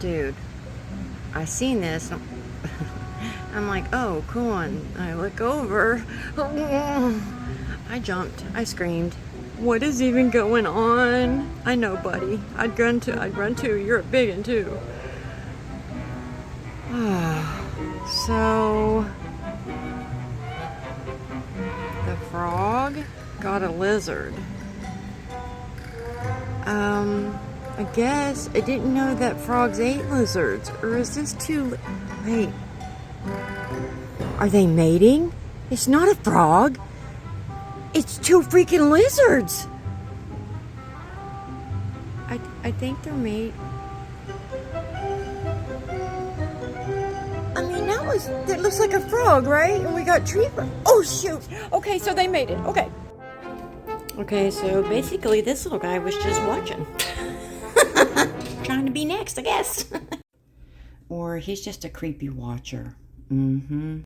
Dude, I seen this. I'm like, oh, cool. And I look over. I jumped. I screamed. What is even going on? I know, buddy. I'd run too. You're a big one too. So the frog got a lizard. I guess I didn't know that frogs ate lizards. Or is this too... Wait. Are they mating? It's not a frog. It's two freaking lizards. I think they're mate. I mean, that looks like a frog, right? And we got tree... Oh, shoot. Okay, so they made it. Okay. Okay, so basically this little guy was just watching. Trying to be next, I guess. Or he's just a creepy watcher. Mm-hmm.